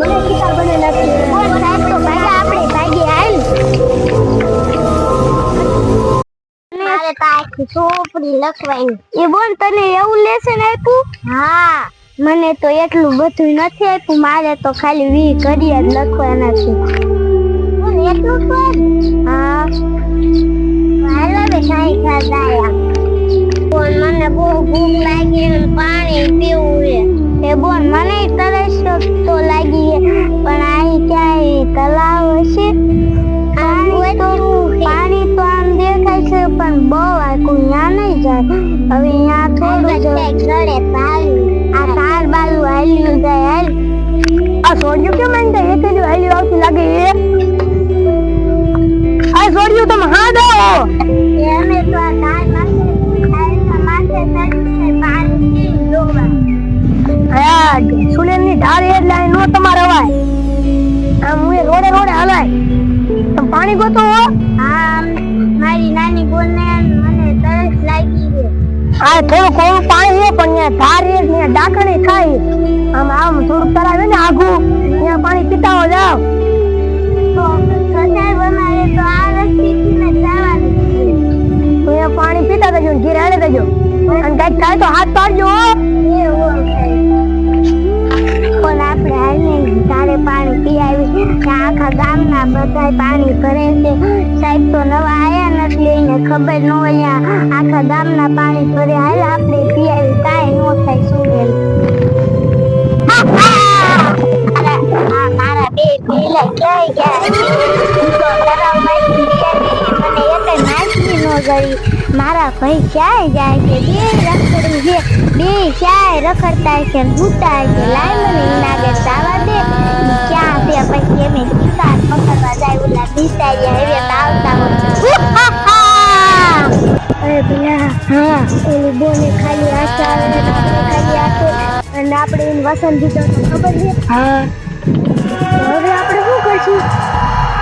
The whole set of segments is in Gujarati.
મને શિકાર બને નાખી. બોલ સાહેબ તો ભાગ્યા આપણે ભાગી હાલ. મારે તો આખી ચોપડી લખવાની. એ બોલ તને એવું લેસન આપ્યું? હા મને તો એટલું બધું નથી આપ્યું. મારે તો ખાલી 20 ઘડિયા જ લખવાના છે. બોલ એટલું પણ? હા હાલો બે કાઈ ખાધા. બોલ મને બહુ ભૂખ લાગી અને પાણી પીવું છે. એ બોલ મને તરસ તો લાગી છે પણ આ ક્યાંય તળાવ હશે? પાણી તો આમ દેખાય છે પણ બહુ આખું ત્યાં નહીં જાય. હવે ત્યાં થોડું ગળે આ તાર બાજુ હાલ્યું જાય. હાલ આ છોડ્યું કેમ આઈને જાય? એકલું હાલ્યું આવતી લાગે એ. આ છોડ્યું તમે હા દો. અમે તો આ તાર પાસે માથે ચડીને પાણી પી જોવા. હા સુલેનની ઢાળ એટલે નો તમારે અવાય. આમ હું રોડે રોડે હલાય. તમે પાણી ગોતો હો? હા મારી નાની બોલને મને તરસ લાગી છે. આ થોડું કોરું પાણી છે પણ ત્યાં ધાર છે ત્યાં ડાકણે ખાય. આમ થોડુંક તરાવે ને આઘું ત્યાં પાણી પીતા હો જાવ. તો સાહેબ અમારે તો આ રસ્તેથી ને જવાનું છે. તો ત્યાં પાણી પીતા જજો ઘેર હાલે જજો અને કઈક થાય તો હાથ પાડજો હો. પણ આપણે હાલને તારે પાણી પી આવી. આખા ગામના બધા પાણી ભરે છે. સાહેબ તો નવા આયા નથી એને ખબર ન હોય આખા ગામના પાણી ભરે. હાલ આપણે પી આવી કાંઈ ન થાય. શું મારા બે પીલા ક્યાંય ગયા? મને એક નાચી ન ગઈ. મારા ભાઈ ક્યાંય જાય છે? બે રખડું છે. બે ક્યાંય રખડતા છે ભૂતા છે. લાય મને નાગે જવા દે. ક્યાં છે પછી અમે શિકાર પકડવા જાય? ઓલા બિચારી હવે આવતા હોય. અરે ભૈયા હા એની બોને ખાલી આશા આવે ને આપણે ખાલી આખે અને આપણે એને વસન દીધો તો ખબર છે. હા હવે આપણે શું કરશું?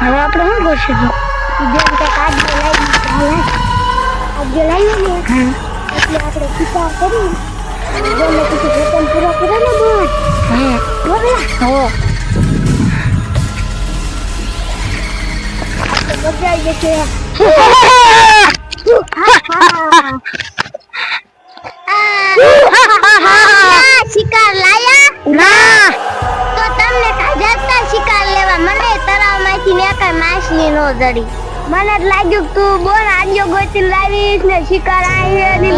હવે આપણે શું કરશું? બેન કંઈક આજે લાવી ને એટલે આપણે શિકાર કરી બોલે પછી વેતન પૂરા કરે ને બોલ. હા બોલા હો મજા આવી જશે. શિકાર લાયા? ના તો તમને જતા શિકાર લેવા. મને તળાવમાંથી ને કઈ માછલી નો જડી. મને જ લાગ્યું કે તું બોલ આજો ગોતી લાવીશ ને શિકાર આવી ને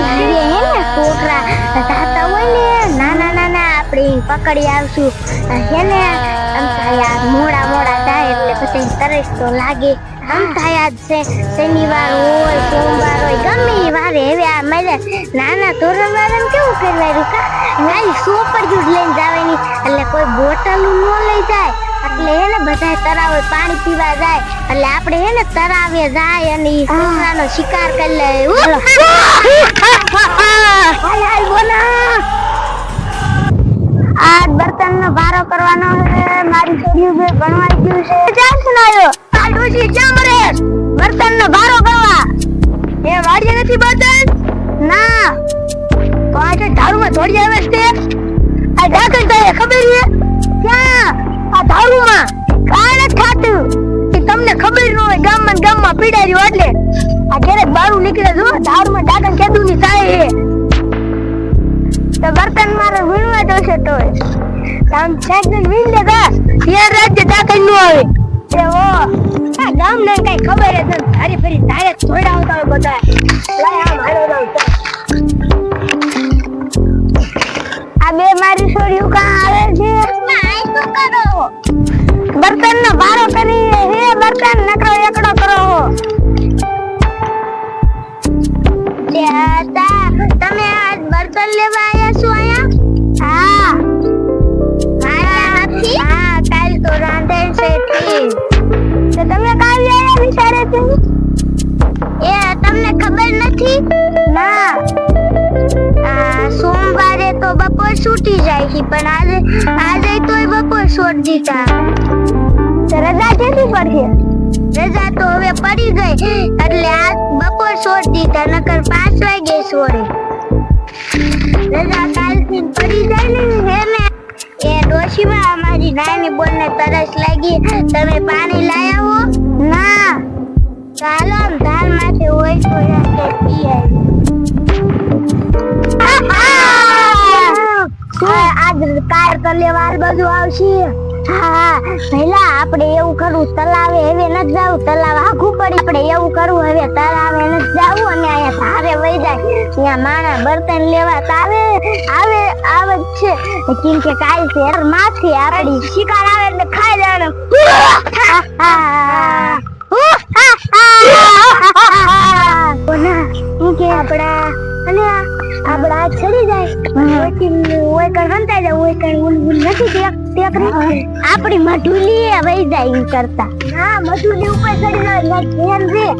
છોકરા જાતા હોય ને નાના નાના આપણે પકડી આવશું. હે ને આમ થાય મોડા મોડા જાય એટલે પછી તરસ તો લાગે. આમ થાય જ છે. શનિવાર હોય સોમવાર હોય ગમે એ વારે. હવે આ મારે નાના ધોરણ વાળાને કેવું કરવાનું ખાલી સોપર જ લઈને જવાની એટલે કોઈ બોટલ ન લઈ જાય. એટલે એને બધા તળાવે પાણી પીવા જાય એટલે આપણે એને તળાવે જાય અને ઈ છોકરાનો શિકાર કરી લે. આ બર્તનનો ભારો કરવાનો છે. મારી છોડીઓ બે ભણવાઈ ગયું છે. ચાલ સુનાયો આ ડોશી ક્યાં મરે? બર્તનનો ભારો કરવા એ વાડીએ નથી બર્તન ના તો આ કે ધારુમાં થોડી આવે છે. આ ઢાકણ થાય ખબર છે ક્યાં? આ ધારુમાં કાણે ખાતું કે તમને ખબર ન હોય. ગામમાં પીડાર્યું એટલે આ ઘરે બારું નીકળે જો ધારુમાં ઢાકણ કેદું ની થાય છે. તો બર્તન મારે વીણવા જોશે તો આમ સાઈડ વીણ લે કા ત્યાં રાજ્ય ઢાકણ નું આવે. એવો આ ગામને કઈ ખબર જ નથી. ફરી ફરી તારે થોડા આવતા હોય બધા. લાય આમ હાલો જાવ. આ બે મારી છોડીઓ કાં આવે છે? શું કરો? બર્તનનો ભારો કરી હે બર્તન નકરો એકડો કરો હો. તમે આજ બર્તન લેવા આવ્યા છો અહીંયા? હા મારા નથી. હા કાલ તો રાંધે છે તો તમે કાલ આવ્યા વિચારે છે? એ તમને ખબર નથી? ના સોમવારે તો બપોર છૂટી જાય છે પણ આજે તોય બપોર છોડ દીધા. રજા કેટલી પડશે? રજા તો હવે પડી ગઈ એટલે આ બપોર છોડ દીધા નકર 5 વાગે છોડે. રજા કાલથી પડી જાય ને હે ને એ ડોશીમાં અમારી નાની બોનને તરસ લાગી, તમે પાણી લાયા હો? ના. ચાલો ધાર માથે હોય તો રાતે પી આજ કાર લેવા બધું આવશે. હા પહેલા આપણે એવું કરવું, તલાવે હવે ન જાવ, તલાવ આખું પડી. આપણે એવું કરવું, હવે તલાવે ન જાવું અને અહીંયા ધારે વહી જાય. ત્યાં માણા બર્તન લેવા આવે જ છે, કેમ કે કાલ શેર માંથી આપણી શિકાર આવે એટલે ખાઈ લેવાનું. આપડા ચડી જાય આપડી મધુલી વહી જાય એમ કરતા. હા મધુલી ઉપર ચડી જાય.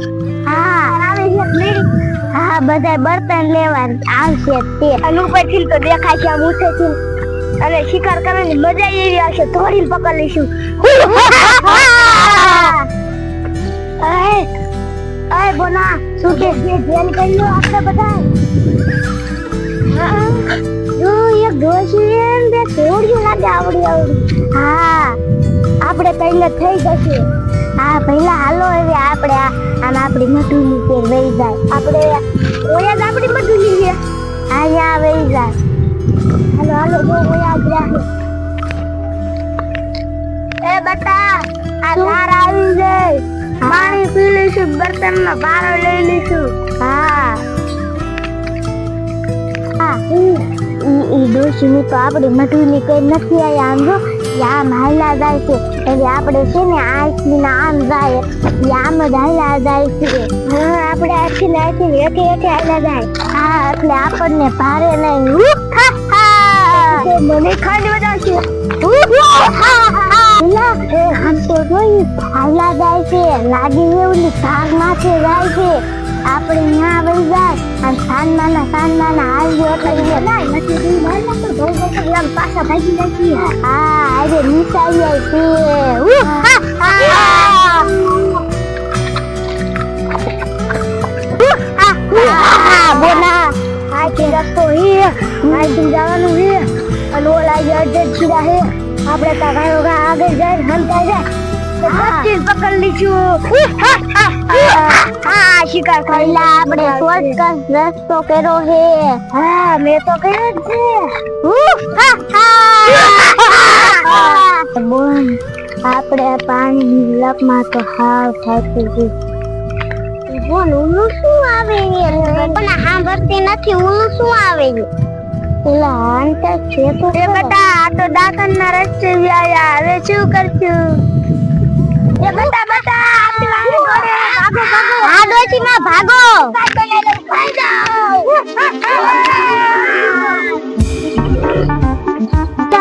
હા બધા બર્તન લેવા આવશે તે અને ઉપરથી તો દેખાય છે આમ ઉઠેથી, અને શિકાર કરવાની મજા એવી આવશે. થોડી પકડ લઈશું. અય બોના શું કે જેલ કરી લો આપણે બધા. જો એક ડોશી બે થોડી લાગે આવડી. હા આપણે પહેલા થઈ જશે. હા પહેલા હાલો હવે આપણે આમ આપણી મધુલી કે વહી જાય. આપણે ઓયા જ આપણી મધુલી છે, અહીંયા વહી જાય. હાલો જો ઓયા જ રહે. એ બટા આ ધાર આવી જાય, પાણી પી લઈશું, બર્તન નો ભારો લઈ લઈશું. હા ઈ ડોશી તો આપણી મધુલી કઈ નથી આયા. આમ જો આમ હાલા જાય છે, એટલે આપણે છે ને આખી ના આમ જાય, આમ જ હાલા જાય છે. હા આપણે આખી ને એકે હાલા જાય. હા એટલે આપણને ભારે નહીં. મને ખાંડ વધારશે. આમ તો જોઈ હાલા જાય છે, લાગે એવું ધાર માથે જાય છે. આપણે ત્યાં વહી જાય અને સાંજના હાલજો એટલે પાછા ભાગી નાખીએ. હા અરે નિશાઈ બોલા આખી રસ્તો જવાનું છે અને ઓલા અડધે છીડા છે. આપણે આગળ જાય હંતાઈ જાય પકડ લીધું. શિકાર પહેલા આપણે શોર્ટકટ રસ્તો કર્યો હે. હા મેં તો કર્યો જ છે. બોલ આપણે પાણી લપમાં તો હાવ થાકી ગઈ. બોલ ઉલું શું આવે પણ સાંભળતી નથી. ઉલું શું આવે પેલા આંટા છે તો બેટા આ તો દાકન ના રસ્તે વ્યાયા. હવે શું કરશું? એ બટા આ ડોશીમાં ભાગો.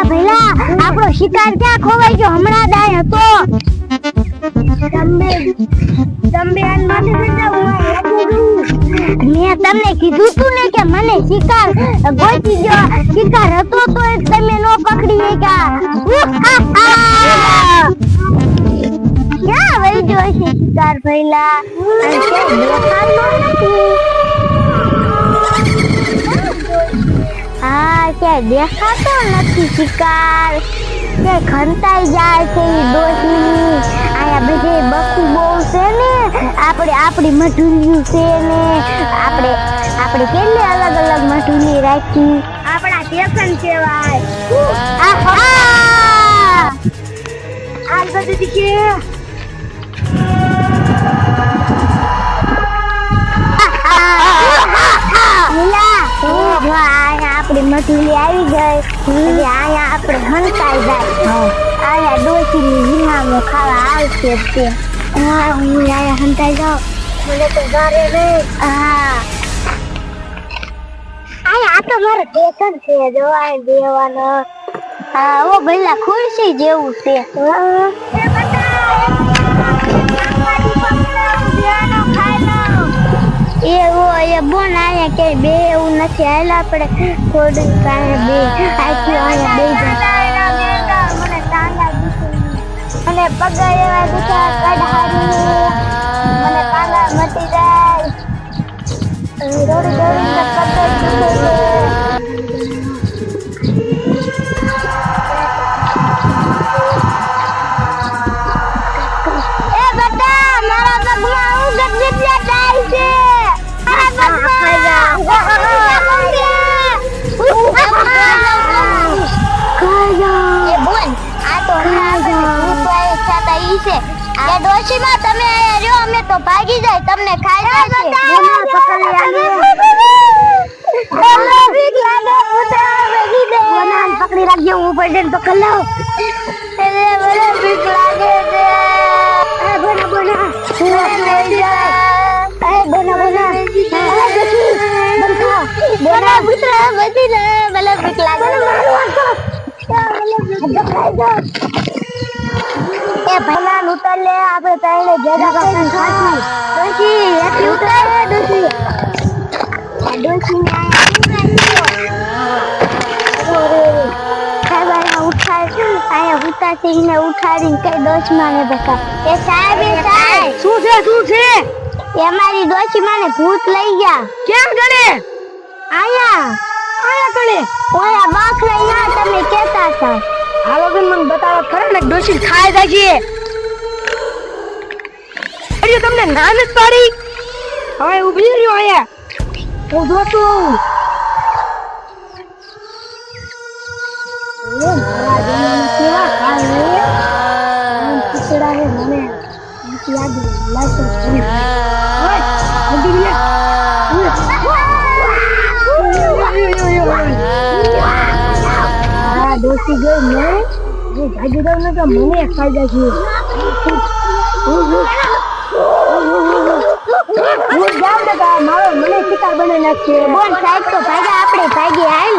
ભઈલા આપણો શિકાર ક્યાં ખોવાઈ ગયો? હમણાં જ આયો હતો. મેં તમને કીધું તું ને કે મને શિકાર ગોતી ગયો. શિકાર હતો તો તમે નો પકડી ગયા. ક્યાં વહી ગયો છે શિકાર ભઈલા? હા ક્યાંય દેખાતો નથી શિકાર. ક્યાંય ખંતાઈ જાય છે ઈ ડોશી. આયા બધે બકુ બહુ છે ને, આપણી મધુલિયું છે ને. આપણે કેટલી અલગ અલગ મધુલી રાખી. આપણા સ્ટેશન કહેવાય. આ બધું દીકરી આપણી મધુલી આવી ગઈ. અહીંયા આપણે હંતાઈ જાય. અહીંયા ડોશી ની વિનામો ખાવા આવશે તે. હું અહીંયા હંતાઈ જાઉં. મને તો ઘરે નહીં. હા અહીંયા આ તો મારો સ્ટેશન છે. જોવાય દેવાનો. હા ઓ ભઈલા ખુરશી જેવું છે. એ બોન આયા કે બે એવું નથી. હાલ આપણે થોડું કાંઈ બે આખી અહીંયા બે મને ટાંગા દુખે અને પગ એવા દુખા કઢારી. મને કાંગા મટી જાય. દોડી પગ દુખે છે. છે આ ડોશીમાં તમે અહીંયા રહ્યો અમે તો ભાગી જાય તમને ખાઈ જશે પકડી રાખજો હું પકડી પકડ લઉં મને બીક લાગે છે બોના બોના બોના પુત્રા બધી ને મને બીક લાગે એ ભલા ઉતર લે આપણે તાઈને જગા કાપન ખાતી ડોશી એથી ઉતર ડોશી ડોશી ને આયા ઉતારીને ઉઠાડીને કઈ ડોશીમાં ને બકા એ સાહેબ શું છે એ અમારી ડોશીમાં ને ભૂત લઈ ગયા કેમ ગણે આયા ગણે ઓયા બાખરા ના તમે કેતા હતા હાલો બેન મને બતાવો ખરા ને ડોશી ખાઈ જાય છે અરે તમને ના નથી પાડી હવે ઊભી રહ્યો આયા હું જોતું કેવા ખાય ખીચડા રે મને યાદ લાગે ડોસી ગઈ ને જે જાગી દઉં ને તો મને ખાઈ જાય છે હું જામ ને મારો મને શિકાર બની નાખશે બોલ સાહેબ તો ભાગ્યા આપણે ભાગી હાલ